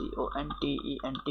CONTENT،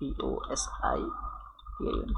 POSI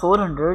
400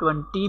20